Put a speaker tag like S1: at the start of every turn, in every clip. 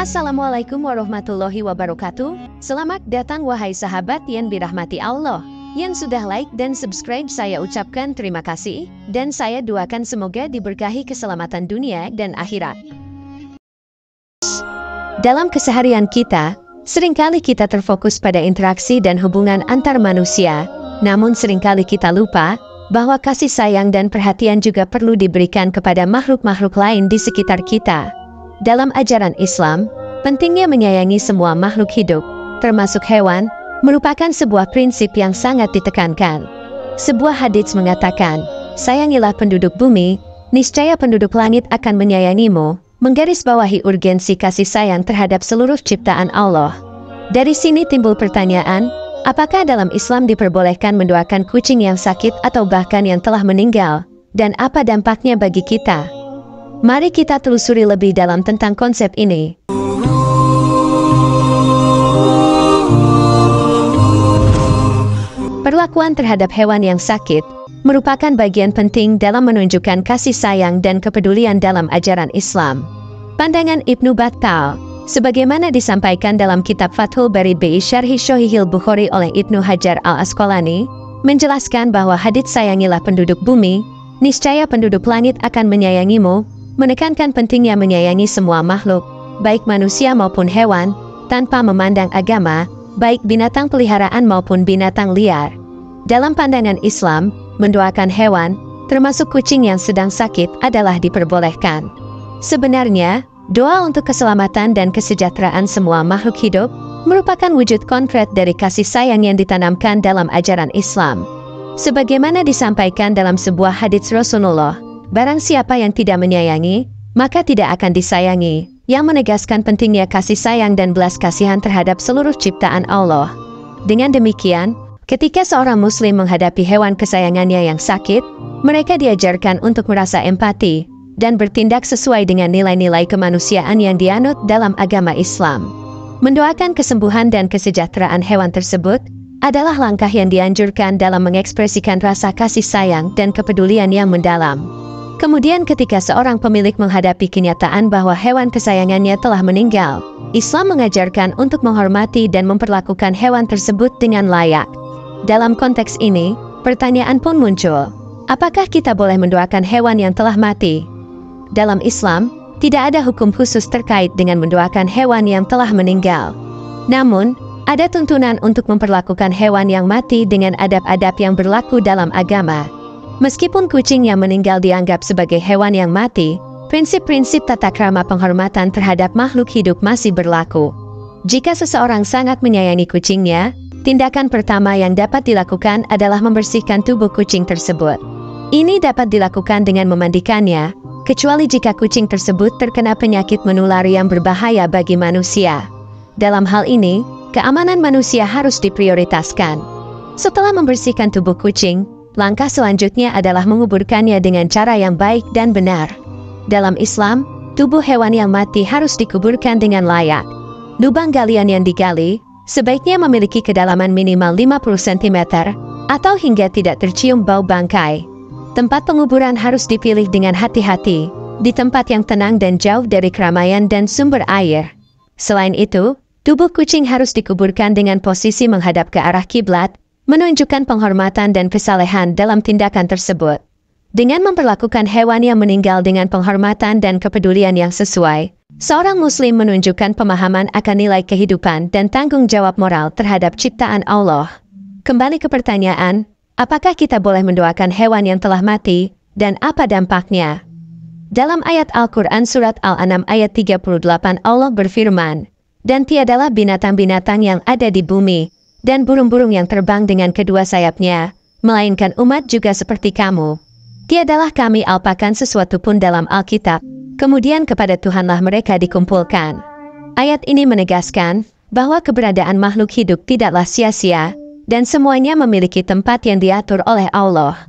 S1: Assalamualaikum warahmatullahi wabarakatuh. Selamat datang wahai sahabat yang dirahmati Allah. Yang sudah like dan subscribe saya ucapkan terima kasih. Dan saya doakan semoga diberkahi keselamatan dunia dan akhirat. Dalam keseharian kita, seringkali kita terfokus pada interaksi dan hubungan antar manusia. Namun seringkali kita lupa bahwa kasih sayang dan perhatian juga perlu diberikan kepada makhluk-makhluk lain di sekitar kita. Dalam ajaran Islam, pentingnya menyayangi semua makhluk hidup, termasuk hewan, merupakan sebuah prinsip yang sangat ditekankan. Sebuah hadits mengatakan, sayangilah penduduk bumi, niscaya penduduk langit akan menyayangimu, menggarisbawahi urgensi kasih sayang terhadap seluruh ciptaan Allah. Dari sini timbul pertanyaan, apakah dalam Islam diperbolehkan mendoakan kucing yang sakit atau bahkan yang telah meninggal, dan apa dampaknya bagi kita? Mari kita telusuri lebih dalam tentang konsep ini. Perlakuan terhadap hewan yang sakit merupakan bagian penting dalam menunjukkan kasih sayang dan kepedulian dalam ajaran Islam. Pandangan Ibnu Battal, sebagaimana disampaikan dalam kitab Fathul Bari bi Syarhi Sahihil Bukhari oleh Ibnu Hajar al-Asqalani, menjelaskan bahwa hadits sayangilah penduduk bumi, niscaya penduduk langit akan menyayangimu, menekankan pentingnya menyayangi semua makhluk, baik manusia maupun hewan, tanpa memandang agama, baik binatang peliharaan maupun binatang liar. Dalam pandangan Islam, mendoakan hewan, termasuk kucing yang sedang sakit, adalah diperbolehkan. Sebenarnya, doa untuk keselamatan dan kesejahteraan semua makhluk hidup merupakan wujud konkret dari kasih sayang yang ditanamkan dalam ajaran Islam. Sebagaimana disampaikan dalam sebuah hadits Rasulullah, barang siapa yang tidak menyayangi, maka tidak akan disayangi, yang menegaskan pentingnya kasih sayang dan belas kasihan terhadap seluruh ciptaan Allah. Dengan demikian, ketika seorang muslim menghadapi hewan kesayangannya yang sakit, mereka diajarkan untuk merasa empati dan bertindak sesuai dengan nilai-nilai kemanusiaan yang dianut dalam agama Islam. Mendoakan kesembuhan dan kesejahteraan hewan tersebut adalah langkah yang dianjurkan dalam mengekspresikan rasa kasih sayang dan kepedulian yang mendalam. Kemudian ketika seorang pemilik menghadapi kenyataan bahwa hewan kesayangannya telah meninggal, Islam mengajarkan untuk menghormati dan memperlakukan hewan tersebut dengan layak. Dalam konteks ini, pertanyaan pun muncul, apakah kita boleh mendoakan hewan yang telah mati? Dalam Islam, tidak ada hukum khusus terkait dengan mendoakan hewan yang telah meninggal. Namun, ada tuntunan untuk memperlakukan hewan yang mati dengan adab-adab yang berlaku dalam agama. Meskipun kucing yang meninggal dianggap sebagai hewan yang mati, prinsip-prinsip tata krama penghormatan terhadap makhluk hidup masih berlaku. Jika seseorang sangat menyayangi kucingnya, tindakan pertama yang dapat dilakukan adalah membersihkan tubuh kucing tersebut. Ini dapat dilakukan dengan memandikannya, kecuali jika kucing tersebut terkena penyakit menular yang berbahaya bagi manusia. Dalam hal ini, keamanan manusia harus diprioritaskan. Setelah membersihkan tubuh kucing, langkah selanjutnya adalah menguburkannya dengan cara yang baik dan benar. Dalam Islam, tubuh hewan yang mati harus dikuburkan dengan layak. Lubang galian yang digali sebaiknya memiliki kedalaman minimal 50 cm atau hingga tidak tercium bau bangkai. Tempat penguburan harus dipilih dengan hati-hati, di tempat yang tenang dan jauh dari keramaian dan sumber air. Selain itu, tubuh kucing harus dikuburkan dengan posisi menghadap ke arah kiblat, menunjukkan penghormatan dan kesalehan dalam tindakan tersebut. Dengan memperlakukan hewan yang meninggal dengan penghormatan dan kepedulian yang sesuai, seorang muslim menunjukkan pemahaman akan nilai kehidupan dan tanggung jawab moral terhadap ciptaan Allah. Kembali ke pertanyaan, apakah kita boleh mendoakan hewan yang telah mati, dan apa dampaknya? Dalam ayat Al-Quran Surat Al-An'am ayat 38 Allah berfirman, dan tiadalah binatang-binatang yang ada di bumi, dan burung-burung yang terbang dengan kedua sayapnya, melainkan umat juga seperti kamu. Tiadalah kami alpakan sesuatu pun dalam Alkitab, kemudian kepada Tuhanlah mereka dikumpulkan. Ayat ini menegaskan bahwa keberadaan makhluk hidup tidaklah sia-sia, dan semuanya memiliki tempat yang diatur oleh Allah.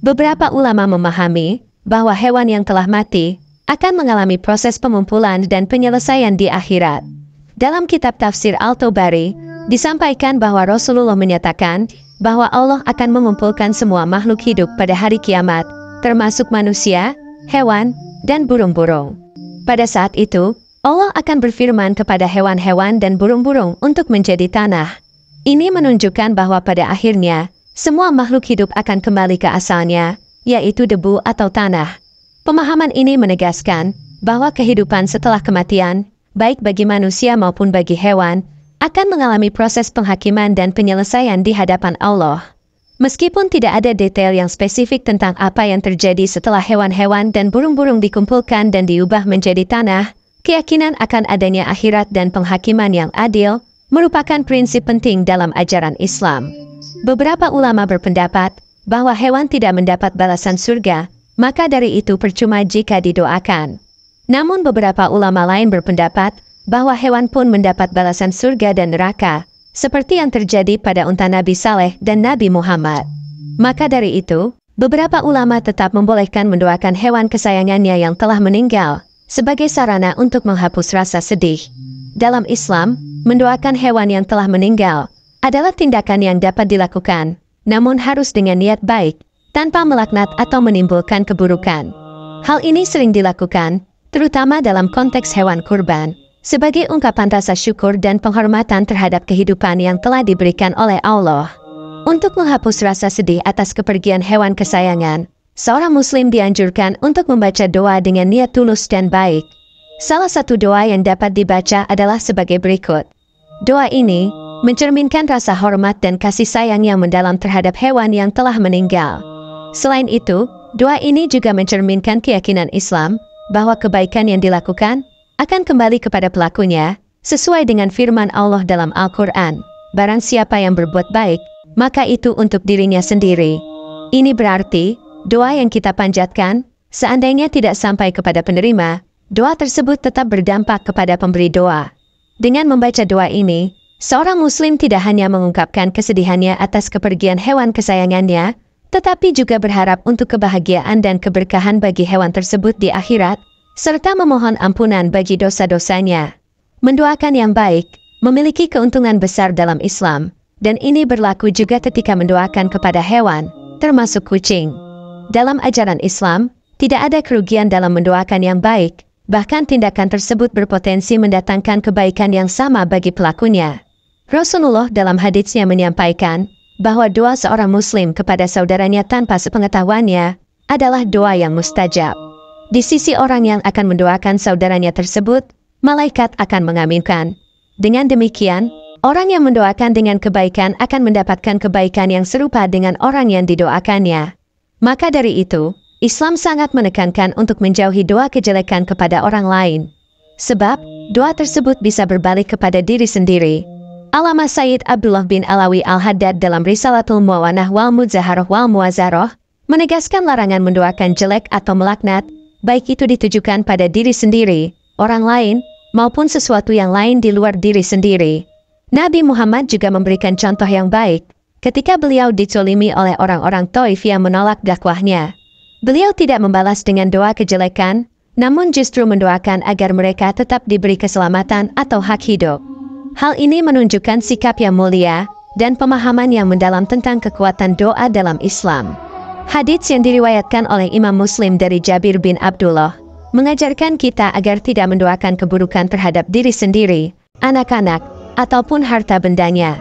S1: Beberapa ulama memahami bahwa hewan yang telah mati akan mengalami proses pengumpulan dan penyelesaian di akhirat. Dalam kitab tafsir Al-Tabari, disampaikan bahwa Rasulullah menyatakan bahwa Allah akan mengumpulkan semua makhluk hidup pada hari kiamat, termasuk manusia, hewan, dan burung-burung. Pada saat itu, Allah akan berfirman kepada hewan-hewan dan burung-burung untuk menjadi tanah. Ini menunjukkan bahwa pada akhirnya, semua makhluk hidup akan kembali ke asalnya, yaitu debu atau tanah. Pemahaman ini menegaskan bahwa kehidupan setelah kematian, baik bagi manusia maupun bagi hewan, akan mengalami proses penghakiman dan penyelesaian di hadapan Allah. Meskipun tidak ada detail yang spesifik tentang apa yang terjadi setelah hewan-hewan dan burung-burung dikumpulkan dan diubah menjadi tanah, keyakinan akan adanya akhirat dan penghakiman yang adil merupakan prinsip penting dalam ajaran Islam. Beberapa ulama berpendapat bahwa hewan tidak mendapat balasan surga, maka dari itu percuma jika didoakan. Namun beberapa ulama lain berpendapat bahwa hewan pun mendapat balasan surga dan neraka, seperti yang terjadi pada unta Nabi Saleh dan Nabi Muhammad. Maka dari itu, beberapa ulama tetap membolehkan mendoakan hewan kesayangannya yang telah meninggal, sebagai sarana untuk menghapus rasa sedih. Dalam Islam, mendoakan hewan yang telah meninggal adalah tindakan yang dapat dilakukan, namun harus dengan niat baik, tanpa melaknat atau menimbulkan keburukan. Hal ini sering dilakukan, terutama dalam konteks hewan kurban, sebagai ungkapan rasa syukur dan penghormatan terhadap kehidupan yang telah diberikan oleh Allah. Untuk menghapus rasa sedih atas kepergian hewan kesayangan, seorang muslim dianjurkan untuk membaca doa dengan niat tulus dan baik. Salah satu doa yang dapat dibaca adalah sebagai berikut. Doa ini mencerminkan rasa hormat dan kasih sayang yang mendalam terhadap hewan yang telah meninggal. Selain itu, doa ini juga mencerminkan keyakinan Islam bahwa kebaikan yang dilakukan akan kembali kepada pelakunya, sesuai dengan firman Allah dalam Al-Quran. Barang siapa yang berbuat baik, maka itu untuk dirinya sendiri. Ini berarti, doa yang kita panjatkan, seandainya tidak sampai kepada penerima, doa tersebut tetap berdampak kepada pemberi doa. Dengan membaca doa ini, seorang muslim tidak hanya mengungkapkan kesedihannya atas kepergian hewan kesayangannya, tetapi juga berharap untuk kebahagiaan dan keberkahan bagi hewan tersebut di akhirat, serta memohon ampunan bagi dosa-dosanya. Mendoakan yang baik memiliki keuntungan besar dalam Islam, dan ini berlaku juga ketika mendoakan kepada hewan, termasuk kucing. Dalam ajaran Islam, tidak ada kerugian dalam mendoakan yang baik, bahkan tindakan tersebut berpotensi mendatangkan kebaikan yang sama bagi pelakunya. Rasulullah dalam haditsnya menyampaikan bahwa doa seorang muslim kepada saudaranya tanpa sepengetahuannya adalah doa yang mustajab. Di sisi orang yang akan mendoakan saudaranya tersebut, malaikat akan mengaminkan. Dengan demikian, orang yang mendoakan dengan kebaikan akan mendapatkan kebaikan yang serupa dengan orang yang didoakannya. Maka dari itu, Islam sangat menekankan untuk menjauhi doa kejelekan kepada orang lain. Sebab, doa tersebut bisa berbalik kepada diri sendiri. Alama Sayyid Abdullah bin Alawi Al-Haddad dalam Risalatul Muawanah wal Muzaharah wal Muazaroh, menegaskan larangan mendoakan jelek atau melaknat, baik itu ditujukan pada diri sendiri, orang lain, maupun sesuatu yang lain di luar diri sendiri. Nabi Muhammad juga memberikan contoh yang baik, ketika beliau dizolimi oleh orang-orang Taif yang menolak dakwahnya. Beliau tidak membalas dengan doa kejelekan, namun justru mendoakan agar mereka tetap diberi keselamatan atau hak hidup. Hal ini menunjukkan sikap yang mulia, dan pemahaman yang mendalam tentang kekuatan doa dalam Islam. Hadits yang diriwayatkan oleh Imam Muslim dari Jabir bin Abdullah mengajarkan kita agar tidak mendoakan keburukan terhadap diri sendiri, anak-anak, ataupun harta bendanya.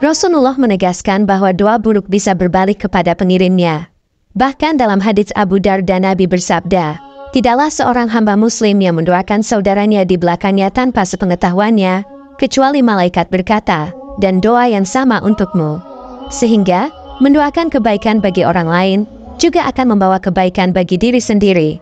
S1: Rasulullah menegaskan bahwa doa buruk bisa berbalik kepada pengirimnya. Bahkan dalam hadits Abu Darda Nabi bersabda, tidaklah seorang hamba muslim yang mendoakan saudaranya di belakangnya tanpa sepengetahuannya, kecuali malaikat berkata, dan doa yang sama untukmu. Sehingga, mendoakan kebaikan bagi orang lain, juga akan membawa kebaikan bagi diri sendiri.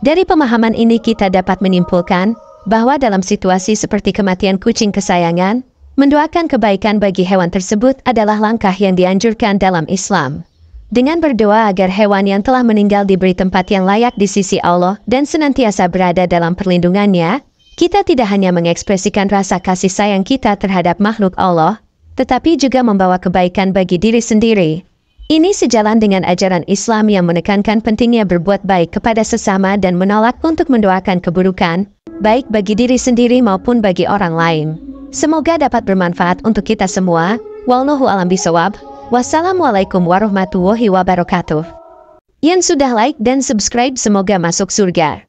S1: Dari pemahaman ini kita dapat menyimpulkan, bahwa dalam situasi seperti kematian kucing kesayangan, mendoakan kebaikan bagi hewan tersebut adalah langkah yang dianjurkan dalam Islam. Dengan berdoa agar hewan yang telah meninggal diberi tempat yang layak di sisi Allah dan senantiasa berada dalam perlindungannya, kita tidak hanya mengekspresikan rasa kasih sayang kita terhadap makhluk Allah, tetapi juga membawa kebaikan bagi diri sendiri. Ini sejalan dengan ajaran Islam yang menekankan pentingnya berbuat baik kepada sesama dan menolak untuk mendoakan keburukan, baik bagi diri sendiri maupun bagi orang lain. Semoga dapat bermanfaat untuk kita semua. Wallahu a'lam bishawab. Wassalamualaikum warahmatullahi wabarakatuh. Yang sudah like dan subscribe semoga masuk surga.